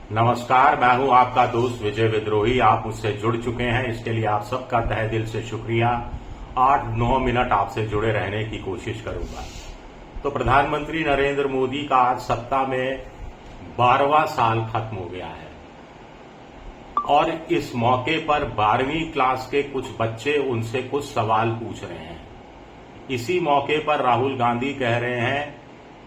नमस्कार, मैं हूं आपका दोस्त विजय विद्रोही। आप मुझसे जुड़ चुके हैं, इसके लिए आप सबका तहे दिल से शुक्रिया। 8-9 मिनट आपसे जुड़े रहने की कोशिश करूंगा। तो प्रधानमंत्री नरेंद्र मोदी का आज सत्ता में 12वां साल खत्म हो गया है और इस मौके पर 12वीं क्लास के कुछ बच्चे उनसे कुछ सवाल पूछ रहे हैं। इसी मौके पर राहुल गांधी कह रहे हैं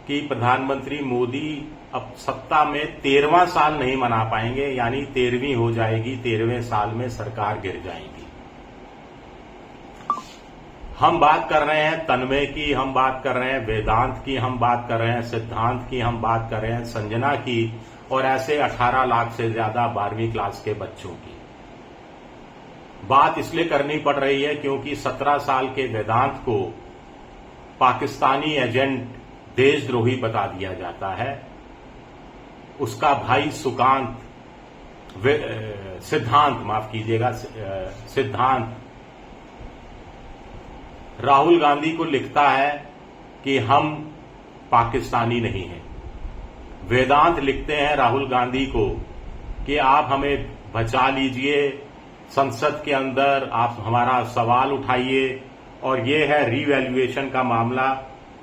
कि प्रधानमंत्री मोदी अब सत्ता में 13वां साल नहीं मना पाएंगे, यानी 13वीं हो जाएगी, 13वें साल में सरकार गिर जाएगी। हम बात कर रहे हैं तन्मय की, हम बात कर रहे हैं वेदांत की, हम बात कर रहे हैं सिद्धांत की, हम बात कर रहे हैं संजना की और ऐसे 18 लाख से ज्यादा 12वीं क्लास के बच्चों की। बात इसलिए करनी पड़ रही है क्योंकि 17 साल के वेदांत को पाकिस्तानी एजेंट, देशद्रोही बता दिया जाता है। उसका भाई सिद्धांत, माफ कीजिएगा, सिद्धांत राहुल गांधी को लिखता है कि हम पाकिस्तानी नहीं हैं। वेदांत लिखते हैं राहुल गांधी को कि आप हमें बचा लीजिए, संसद के अंदर आप हमारा सवाल उठाइए। और ये है रीवैल्यूएशन का मामला,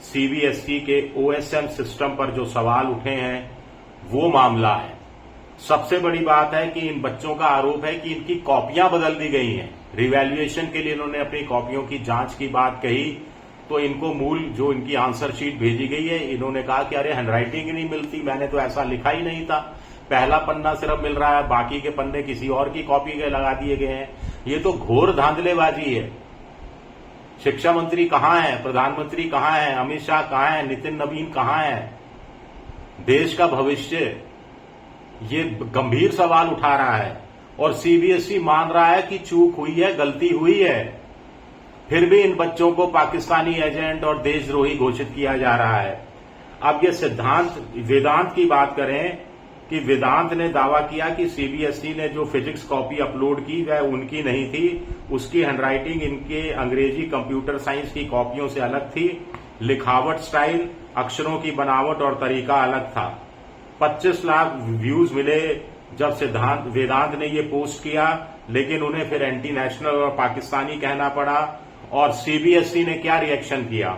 सीबीएसई के ओएसएम सिस्टम पर जो सवाल उठे हैं वो मामला है। सबसे बड़ी बात है कि इन बच्चों का आरोप है कि इनकी कॉपियां बदल दी गई हैं। रिवैल्यूएशन के लिए इन्होंने अपनी कॉपियों की जांच की बात कही तो इनको मूल जो इनकी आंसर शीट भेजी गई है, इन्होंने कहा कि अरे हैंडराइटिंग ही नहीं मिलती, मैंने तो ऐसा लिखा ही नहीं था, पहला पन्ना सिर्फ मिल रहा है, बाकी के पन्ने किसी और की कॉपी के लगा दिए गए हैं। ये तो घोर धांधलेबाजी है। शिक्षा मंत्री कहां है, प्रधानमंत्री कहां है, अमित शाह कहां है, नितिन नवीन कहां है, देश का भविष्य ये गंभीर सवाल उठा रहा है। और सीबीएसई मान रहा है कि चूक हुई है, गलती हुई है, फिर भी इन बच्चों को पाकिस्तानी एजेंट और देशद्रोही घोषित किया जा रहा है। अब ये वेदांत की बात करें कि वेदांत ने दावा किया कि सीबीएसई ने जो फिजिक्स कॉपी अपलोड की वह उनकी नहीं थी, उसकी हैंडराइटिंग इनके अंग्रेजी कंप्यूटर साइंस की कॉपियों से अलग थी, लिखावट स्टाइल, अक्षरों की बनावट और तरीका अलग था। 25 लाख व्यूज मिले जब वेदांत ने ये पोस्ट किया, लेकिन उन्हें फिर एंटी नेशनल और पाकिस्तानी कहना पड़ा। और सीबीएसई ने क्या रिएक्शन किया?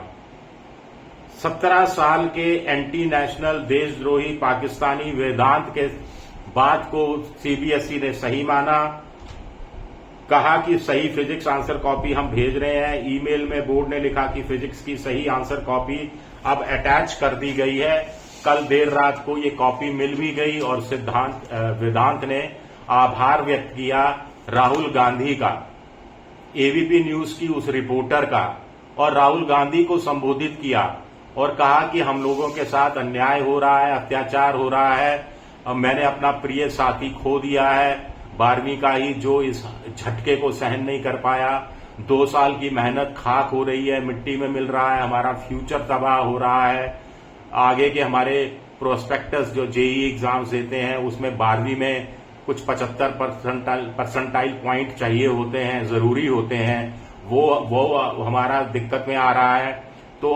17 साल के एंटी नेशनल, देशद्रोही, पाकिस्तानी वेदांत के बात को सीबीएसई ने सही माना, कहा कि सही फिजिक्स आंसर कॉपी हम भेज रहे हैं। ईमेल में बोर्ड ने लिखा कि फिजिक्स की सही आंसर कॉपी अब अटैच कर दी गई है। कल देर रात को ये कॉपी मिल भी गई और वेदांत ने आभार व्यक्त किया राहुल गांधी का, एबीपी न्यूज की उस रिपोर्टर का, और राहुल गांधी को संबोधित किया और कहा कि हम लोगों के साथ अन्याय हो रहा है, अत्याचार हो रहा है, अब मैंने अपना प्रिय साथी खो दिया है, 12वीं का ही, जो इस झटके को सहन नहीं कर पाया। 2 साल की मेहनत खाक हो रही है, मिट्टी में मिल रहा है, हमारा फ्यूचर तबाह हो रहा है। आगे के हमारे प्रोस्पेक्टस जो जेईई एग्जाम्स देते हैं उसमें 12वीं में कुछ 75 परसेंटाइल पॉइंट चाहिए होते हैं, जरूरी होते हैं, वो हमारा दिक्कत में आ रहा है। तो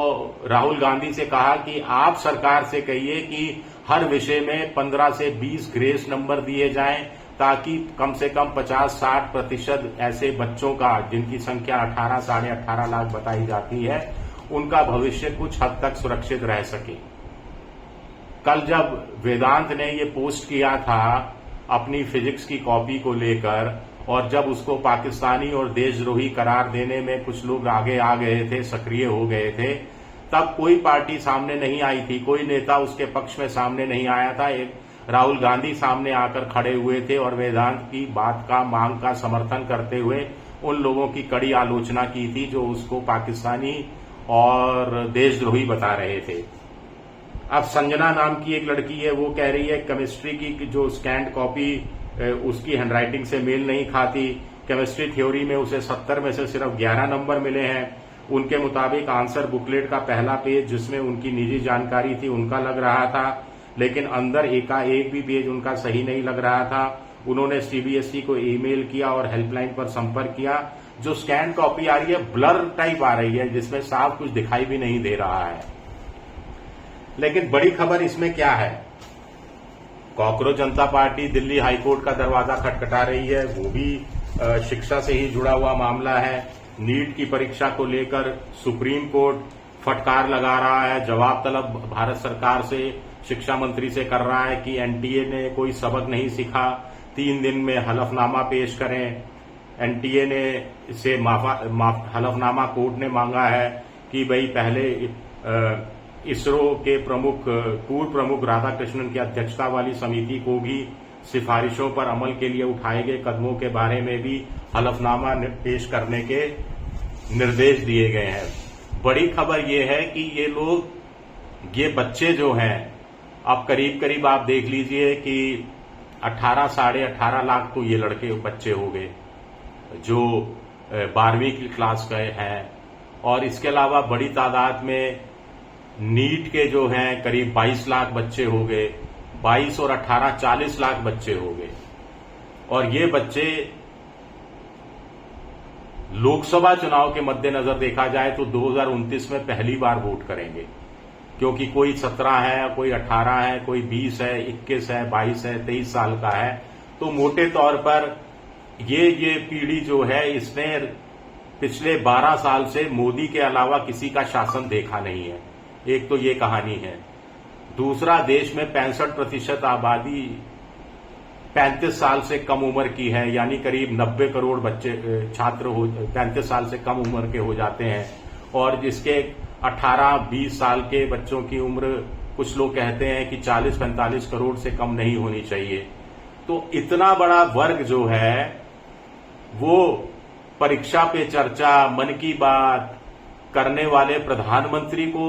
राहुल गांधी से कहा कि आप सरकार से कहिए कि हर विषय में 15 से 20 ग्रेस नंबर दिए जाएं, ताकि कम से कम 50-60% ऐसे बच्चों का, जिनकी संख्या 18 साढ़े 18 लाख बताई जाती है, उनका भविष्य कुछ हद तक सुरक्षित रह सके। कल जब वेदांत ने ये पोस्ट किया था अपनी फिजिक्स की कॉपी को लेकर, और जब उसको पाकिस्तानी और देशद्रोही करार देने में कुछ लोग आगे आ गए थे, सक्रिय हो गए थे, तब कोई पार्टी सामने नहीं आई थी, कोई नेता उसके पक्ष में सामने नहीं आया था। एक राहुल गांधी सामने आकर खड़े हुए थे और वेदांत की बात का, मांग का समर्थन करते हुए उन लोगों की कड़ी आलोचना की थी जो उसको पाकिस्तानी और देशद्रोही बता रहे थे। अब संजना नाम की एक लड़की है, वो कह रही है केमिस्ट्री की जो स्कैंड कॉपी उसकी हैंडराइटिंग से मेल नहीं खाती। केमिस्ट्री थ्योरी में उसे 70 में से सिर्फ 11 नंबर मिले हैं। उनके मुताबिक आंसर बुकलेट का पहला पेज, जिसमें उनकी निजी जानकारी थी, उनका लग रहा था, लेकिन अंदर एक भी पेज उनका सही नहीं लग रहा था। उन्होंने सीबीएसई को ईमेल किया और हेल्पलाइन पर संपर्क किया। जो स्कैन कॉपी आ रही है ब्लर टाइप आ रही है, जिसमें साफ कुछ दिखाई भी नहीं दे रहा है। लेकिन बड़ी खबर इसमें क्या है कॉकरोच जनता पार्टी दिल्ली हाईकोर्ट का दरवाजा खटखटा रही है, वो भी शिक्षा से ही जुड़ा हुआ मामला है। नीट की परीक्षा को लेकर सुप्रीम कोर्ट फटकार लगा रहा है, जवाब तलब भारत सरकार से, शिक्षा मंत्री से कर रहा है कि एनटीए ने कोई सबक नहीं सीखा, 3 दिन में हलफनामा पेश करें। एनटीए ने से हलफनामा कोर्ट ने मांगा है कि भाई पहले इसरो के पूर्व प्रमुख राधाकृष्णन की अध्यक्षता वाली समिति को भी सिफारिशों पर अमल के लिए उठाए गए कदमों के बारे में भी हलफनामा पेश करने के निर्देश दिए गए हैं। बड़ी खबर यह है कि ये बच्चे जो हैं, अब करीब करीब आप देख लीजिए कि 18 साढ़े 18 लाख तो ये लड़के बच्चे हो गए जो 12वीं की क्लास गए हैं, और इसके अलावा बड़ी तादाद में नीट के जो हैं करीब 22 लाख बच्चे हो गए, 22 और 18 40 लाख बच्चे हो गए। और ये बच्चे लोकसभा चुनाव के मद्देनजर देखा जाए तो 2029 में पहली बार वोट करेंगे, क्योंकि कोई 17 है, कोई 18 है, कोई 20 है, 21 है, 22 है, 23 साल का है। तो मोटे तौर पर ये पीढ़ी जो है, इसने पिछले 12 साल से मोदी के अलावा किसी का शासन देखा नहीं है। एक तो ये कहानी है। दूसरा, देश में 65% आबादी 35 साल से कम उम्र की है, यानी करीब 90 करोड़ बच्चे छात्र 35 साल से कम उम्र के हो जाते हैं, और जिसके 18-20 साल के बच्चों की उम्र कुछ लोग कहते हैं कि 40-45 करोड़ से कम नहीं होनी चाहिए। तो इतना बड़ा वर्ग जो है वो परीक्षा पे चर्चा, मन की बात करने वाले प्रधानमंत्री को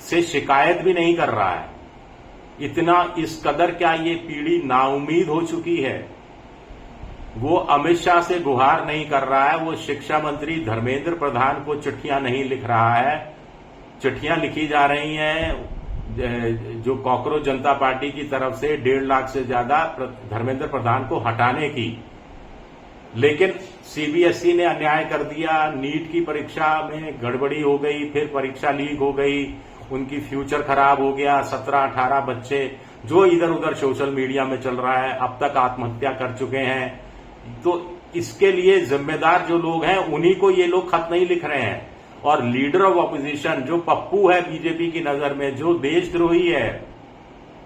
से शिकायत भी नहीं कर रहा है। इतना इस कदर क्या ये पीढ़ी नाउम्मीद हो चुकी है। वो अमित शाह से गुहार नहीं कर रहा है, वो शिक्षा मंत्री धर्मेंद्र प्रधान को चिट्ठियां नहीं लिख रहा है। चिट्ठियां लिखी जा रही हैं जो कॉकरोच जनता पार्टी की तरफ से 1.5 लाख से ज्यादा धर्मेंद्र प्रधान को हटाने की। लेकिन सीबीएसई ने अन्याय कर दिया, नीट की परीक्षा में गड़बड़ी हो गई, फिर परीक्षा लीक हो गई, उनकी फ्यूचर खराब हो गया। 17-18 बच्चे जो इधर उधर सोशल मीडिया में चल रहा है, अब तक आत्महत्या कर चुके हैं। तो इसके लिए जिम्मेदार जो लोग हैं उन्हीं को ये लोग खत नहीं लिख रहे हैं। और लीडर ऑफ ऑपोजिशन जो पप्पू है बीजेपी की नजर में, जो देशद्रोही है,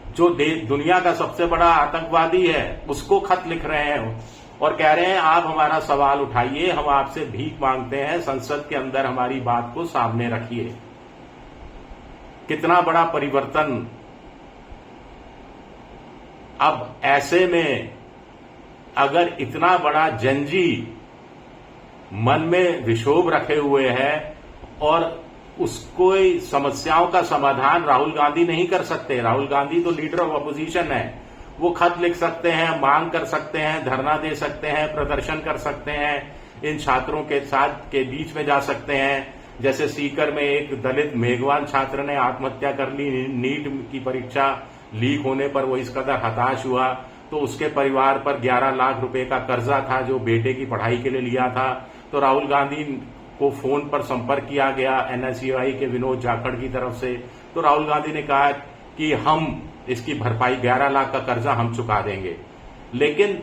जो दुनिया का सबसे बड़ा आतंकवादी है, उसको खत लिख रहे हैं और कह रहे हैं आप हमारा सवाल उठाइए, हम आपसे भीख मांगते हैं, संसद के अंदर हमारी बात को सामने रखिए। कितना बड़ा परिवर्तन। अब ऐसे में अगर इतना बड़ा जंजी मन में विक्षोभ रखे हुए है और उसको समस्याओं का समाधान राहुल गांधी नहीं कर सकते। राहुल गांधी तो लीडर ऑफ अपोजिशन है, वो खत लिख सकते हैं, मांग कर सकते हैं, धरना दे सकते हैं, प्रदर्शन कर सकते हैं, इन छात्रों के साथ के बीच में जा सकते हैं। जैसे सीकर में एक दलित मेघवान छात्र ने आत्महत्या कर ली, नीट की परीक्षा लीक होने पर वो इस कदर हताश हुआ, तो उसके परिवार पर 11 लाख रुपए का कर्जा था जो बेटे की पढ़ाई के लिए लिया था। तो राहुल गांधी को फोन पर संपर्क किया गया एनएसयूआई के विनोद जाखड़ की तरफ से। तो राहुल गांधी ने कहा कि हम इसकी भरपाई 11 लाख का कर्जा हम चुका देंगे। लेकिन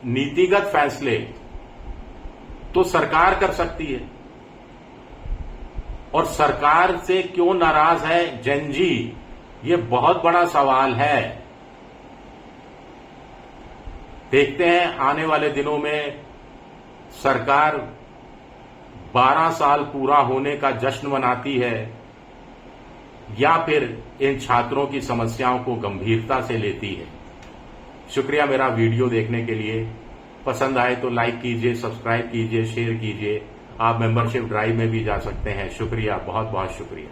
नीतिगत फैसले तो सरकार कर सकती है, और सरकार से क्यों नाराज है जंजी, ये बहुत बड़ा सवाल है। देखते हैं आने वाले दिनों में सरकार 12 साल पूरा होने का जश्न मनाती है या फिर इन छात्रों की समस्याओं को गंभीरता से लेती है। शुक्रिया मेरा वीडियो देखने के लिए। पसंद आए तो लाइक कीजिए, सब्सक्राइब कीजिए, शेयर कीजिए। आप मेंबरशिप ड्राइव में भी जा सकते हैं। शुक्रिया, बहुत बहुत शुक्रिया।